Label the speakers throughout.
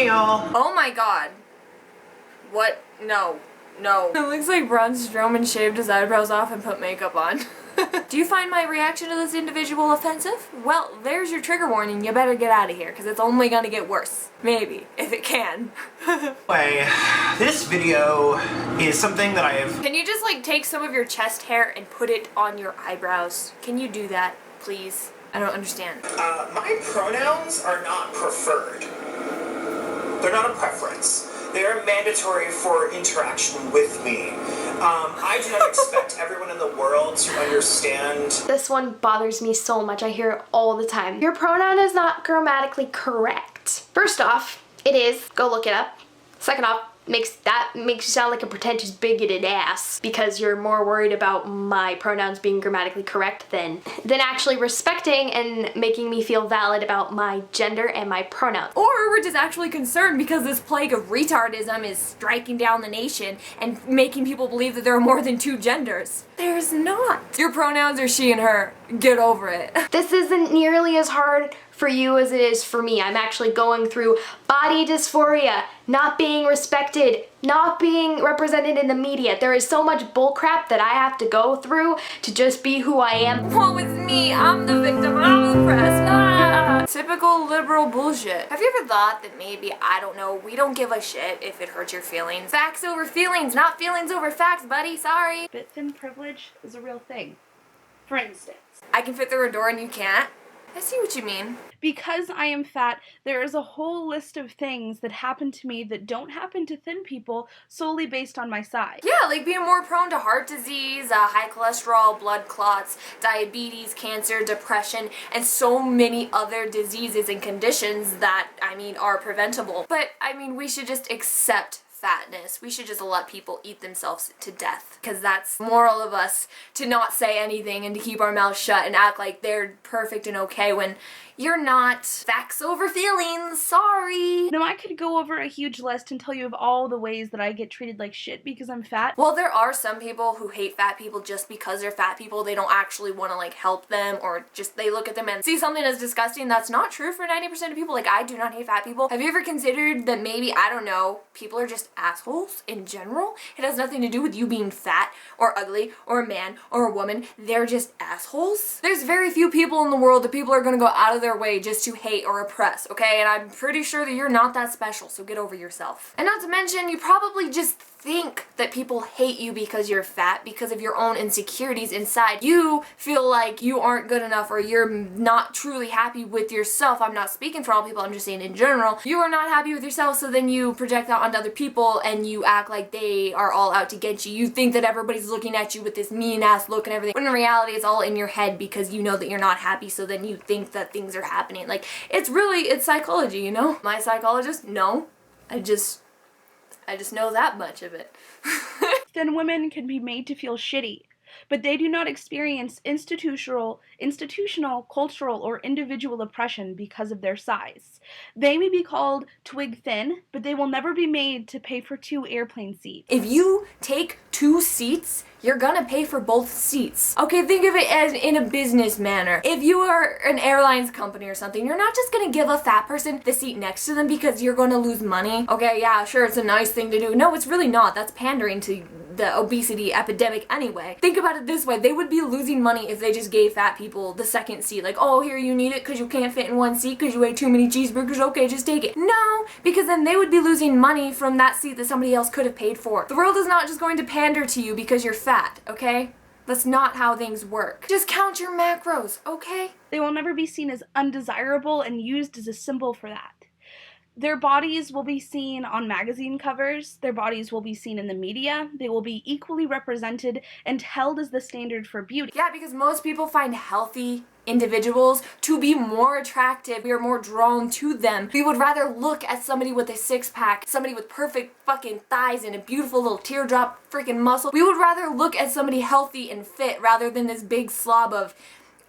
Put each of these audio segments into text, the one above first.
Speaker 1: Hey y'all.
Speaker 2: Oh my god. What? No. No. It looks like Braun Strowman shaved his eyebrows off and put makeup on. Do you find my reaction to this individual offensive? Well, there's your trigger warning. You better get out of here, because it's only gonna get worse. Maybe, if it can.
Speaker 1: Anyway, this video is something that I have...
Speaker 2: Can you just like take some of your chest hair and put it on your eyebrows? Can you do that, please? I don't understand.
Speaker 3: My pronouns are not preferred. They're not a preference. They're mandatory for interaction with me. I do not expect everyone in the world to understand.
Speaker 4: This one bothers me so much. I hear it all the time. Your pronoun is not grammatically correct. First off, it is. Go look it up. Second off, makes you sound like a pretentious bigoted ass because you're more worried about my pronouns being grammatically correct than actually respecting and making me feel valid about my gender and my pronouns.
Speaker 2: Or we're just actually concerned because this plague of retardism is striking down the nation and making people believe that there are more than two genders. There's not. Your pronouns are she and her. Get over it.
Speaker 4: This isn't nearly as hard for you as it is for me. I'm actually going through body dysphoria, not being respected, not being represented in the media. There is so much bullcrap that I have to go through to just be who I am.
Speaker 2: Woe is me, I'm the victim, I'm oppressed. Ah! Typical liberal bullshit. Have you ever thought that maybe, I don't know, we don't give a shit if it hurts your feelings? Facts over feelings, not feelings over facts, buddy, sorry.
Speaker 5: But thin privilege is a real thing. For instance,
Speaker 2: I can fit through a door and you can't? I see what you mean.
Speaker 5: because I am fat, there is a whole list of things that happen to me that don't happen to thin people solely based on my size.
Speaker 2: Yeah, like being more prone to heart disease, high cholesterol, blood clots, diabetes, cancer, depression, and so many other diseases and conditions that, I mean, are preventable. But, I mean, we should just accept fatness. We should just let people eat themselves to death, because that's moral of us, to not say anything and to keep our mouths shut and act like they're perfect and okay when you're not. Facts over feelings, sorry.
Speaker 5: Now I could go over a huge list and tell you of all the ways that I get treated like shit because I'm fat.
Speaker 2: Well, there are some people who hate fat people just because they're fat people. They don't actually want to like help them, or just they look at them and see something as disgusting. That's not true for 90% of people. Like, I do not hate fat people. Have you ever considered that maybe, I don't know, people are just assholes in general? It has nothing to do with you being fat or ugly or a man or a woman. They're just assholes. There's very few people in the world that people are gonna go out of their way just to hate or oppress, okay? And I'm pretty sure that you're not that special, so get over yourself. And not to mention, you probably just think that people hate you because you're fat, because of your own insecurities inside. You feel like you aren't good enough, or you're not truly happy with yourself. I'm not speaking for all people, I'm just saying in general. You are not happy with yourself, so then you project that onto other people and you act like they are all out to get you. You think that everybody's looking at you with this mean ass look and everything, when in reality it's all in your head because you know that you're not happy, so then you think that things are happening. Like, it's psychology, you know? My psychologist? No. I just know that much of it.
Speaker 5: Thin women can be made to feel shitty, but they do not experience institutional, cultural, or individual oppression because of their size. They may be called twig thin, but they will never be made to pay for 2 airplane seats.
Speaker 2: If you take 2 seats, you're gonna pay for both seats. Okay, think of it as in a business manner. If you are an airlines company or something, you're not just gonna give a fat person the seat next to them because you're gonna lose money. Okay, yeah, sure, it's a nice thing to do. No, it's really not. That's pandering to the obesity epidemic anyway. Think about it this way. They would be losing money if they just gave fat people the second seat. Like, oh, here, you need it because you can't fit in one seat because you ate too many cheeseburgers. Okay, just take it. No, because then they would be losing money from that seat that somebody else could have paid for. The world is not just going to pander to you because you're fat, okay? That's not how things work. Just count your macros, okay?
Speaker 5: They will never be seen as undesirable and used as a symbol for that. Their bodies will be seen on magazine covers, their bodies will be seen in the media, they will be equally represented and held as the standard for beauty.
Speaker 2: Yeah, because most people find healthy individuals to be more attractive. We are more drawn to them. We would rather look at somebody with a 6-pack, somebody with perfect fucking thighs and a beautiful little teardrop freaking muscle. We would rather look at somebody healthy and fit rather than this big slob of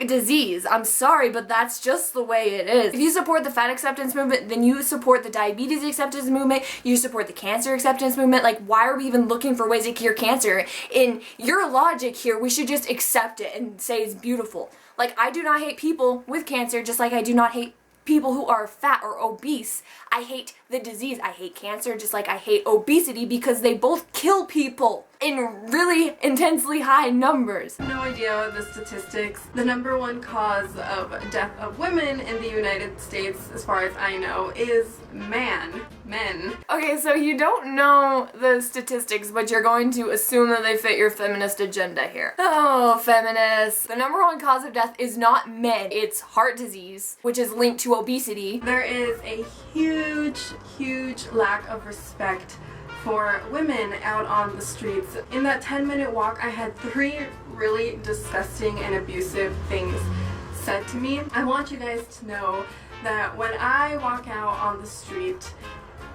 Speaker 2: disease. I'm sorry, but that's just the way it is. If you support the fat acceptance movement, then you support the diabetes acceptance movement, you support the cancer acceptance movement. Like, why are we even looking for ways to cure cancer? In your logic here, we should just accept it and say it's beautiful. Like, I do not hate people with cancer, just like I do not hate people who are fat or obese. I hate the disease. I hate cancer just like I hate obesity because they both kill people in really intensely high numbers.
Speaker 6: No idea the statistics. The number one cause of death of women in the United States, as far as I know, is men.
Speaker 2: Okay, so you don't know the statistics, but you're going to assume that they fit your feminist agenda here. Oh, feminists. The number one cause of death is not men, it's heart disease, which is linked to obesity.
Speaker 6: There is a huge lack of respect for women out on the streets. In that 10-minute walk, I had 3 really disgusting and abusive things said to me. I want you guys to know that when I walk out on the street,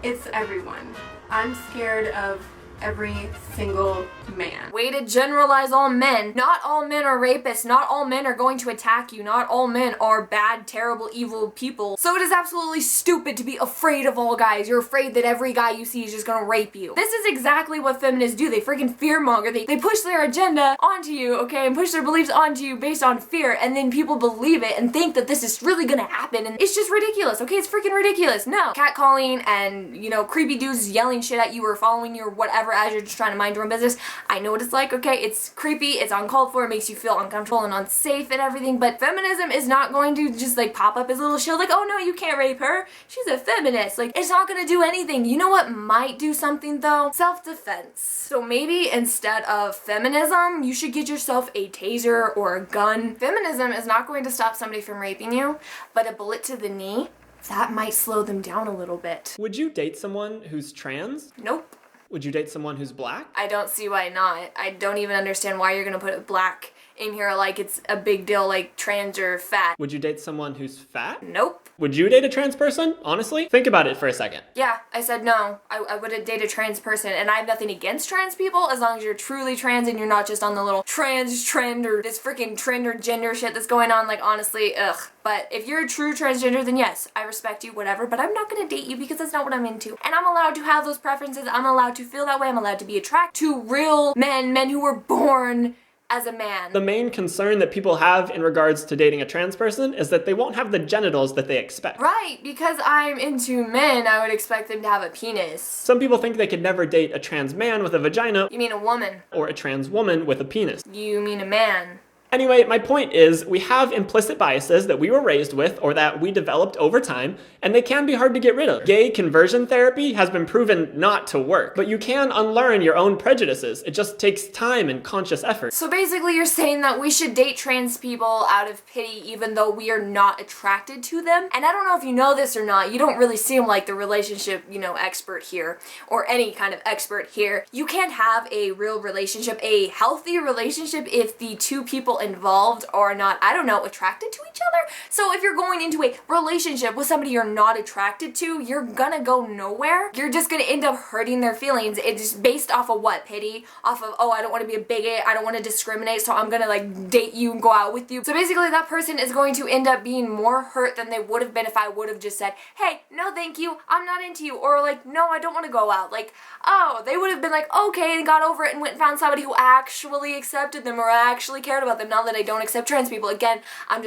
Speaker 6: it's everyone. I'm scared of every single man.
Speaker 2: Way to generalize all men. Not all men are rapists. Not all men are going to attack you. Not all men are bad, terrible, evil people. So it is absolutely stupid to be afraid of all guys. You're afraid that every guy you see is just gonna rape you. This is exactly what feminists do. They freaking fearmonger. They push their agenda onto you, okay, and push their beliefs onto you based on fear, and then people believe it and think that this is really gonna happen, and it's just ridiculous, okay? It's freaking ridiculous. No. Catcalling and, you know, creepy dudes yelling shit at you or following you or whatever as you're just trying to mind your own business. I know what it's like, okay? It's creepy, it's uncalled for, it makes you feel uncomfortable and unsafe and everything, but feminism is not going to just like pop up as a little shield like, oh no, you can't rape her. She's a feminist. Like, it's not gonna do anything. You know what might do something though? Self-defense. So maybe instead of feminism, you should get yourself a taser or a gun. Feminism is not going to stop somebody from raping you, but a bullet to the knee, that might slow them down a little bit.
Speaker 7: Would you date someone who's trans?
Speaker 2: Nope.
Speaker 7: Would you date someone who's black?
Speaker 2: I don't see why not. I don't even understand why you're gonna put black in here like it's a big deal, like trans or fat.
Speaker 7: Would you date someone who's fat?
Speaker 2: Nope.
Speaker 7: Would you date a trans person? Honestly? Think about it for a second.
Speaker 2: Yeah, I said no. I wouldn't date a trans person, and I have nothing against trans people as long as you're truly trans and you're not just on the little trans trend or this freaking trend or gender shit that's going on. Like, honestly, ugh. But if you're a true transgender, then yes, I respect you, whatever, but I'm not gonna date you because that's not what I'm into. And I'm allowed to have those preferences, I'm allowed to feel that way, I'm allowed to be attracted to real men who were born as a man.
Speaker 7: The main concern that people have in regards to dating a trans person is that they won't have the genitals that they expect.
Speaker 2: Right, because I'm into men, I would expect them to have a penis.
Speaker 7: Some people think they could never date a trans man with a vagina
Speaker 2: You mean a woman?
Speaker 7: or a trans woman with a penis.
Speaker 2: You mean a man?
Speaker 7: Anyway, my point is, we have implicit biases that we were raised with or that we developed over time, and they can be hard to get rid of. Gay conversion therapy has been proven not to work, but you can unlearn your own prejudices. It just takes time and conscious effort.
Speaker 2: So basically you're saying that we should date trans people out of pity even though we are not attracted to them? And I don't know if you know this or not, you don't really seem like the relationship, you know, expert here, or any kind of expert here. You can't have a real relationship, a healthy relationship, if the two people involved are not, I don't know, attracted to each other. So if you're going into a relationship with somebody you're not attracted to, you're gonna go nowhere. You're just gonna end up hurting their feelings. It's based off of what? Pity? Off of, oh, I don't want to be a bigot, I don't want to discriminate, so I'm gonna like date you and go out with you. So basically that person is going to end up being more hurt than they would have been if I would have just said, hey, no thank you, I'm not into you, or like, no, I don't want to go out. Like, oh, they would have been like, okay, and got over it and went and found somebody who actually accepted them or actually cared about them. Now that I don't accept trans people, again, I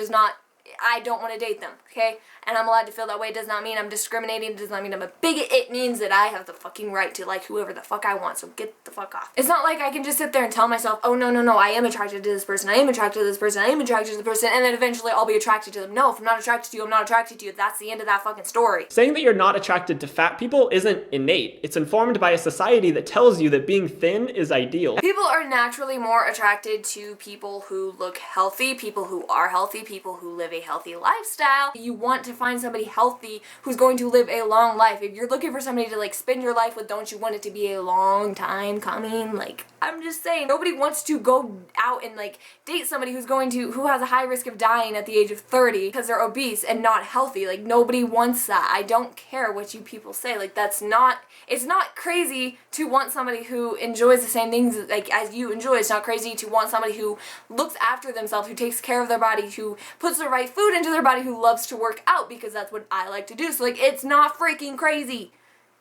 Speaker 2: don't want to date them, okay? And I'm allowed to feel that way. It does not mean I'm discriminating. It does not mean I'm a bigot. It means that I have the fucking right to like whoever the fuck I want, so get the fuck off. It's not like I can just sit there and tell myself, oh, no, I am attracted to this person, I am attracted to this person, I am attracted to the person, and then eventually I'll be attracted to them. No, if I'm not attracted to you, I'm not attracted to you. That's the end of that fucking story.
Speaker 7: Saying that you're not attracted to fat people isn't innate. It's informed by a society that tells you that being thin is ideal.
Speaker 2: People are naturally more attracted to people who look healthy, people who are healthy, people who live a healthy lifestyle. You want to find somebody healthy who's going to live a long life. If you're looking for somebody to like spend your life with, don't you want it to be a long time coming? Like, I'm just saying, nobody wants to go out and like date somebody who has a high risk of dying at the age of 30 because they're obese and not healthy. Like, nobody wants that. I don't care what you people say. Like, it's not crazy to want somebody who enjoys the same things like as you enjoy. It's not crazy to want somebody who looks after themselves, who takes care of their body, who puts the right food into their body, who loves to work out, because that's what I like to do. So like, it's not freaking crazy.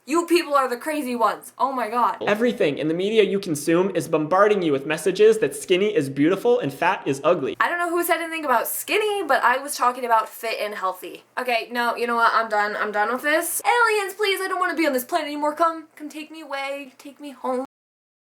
Speaker 2: You people are the crazy ones. Oh my god.
Speaker 7: Everything in the media you consume is bombarding you with messages that skinny is beautiful and fat is ugly.
Speaker 2: I don't know who said anything about skinny, but I was talking about fit and healthy. Okay, no, you know what? I'm done. I'm done with this. Aliens, please, I don't want to be on this planet anymore. Come take me away. Take me home.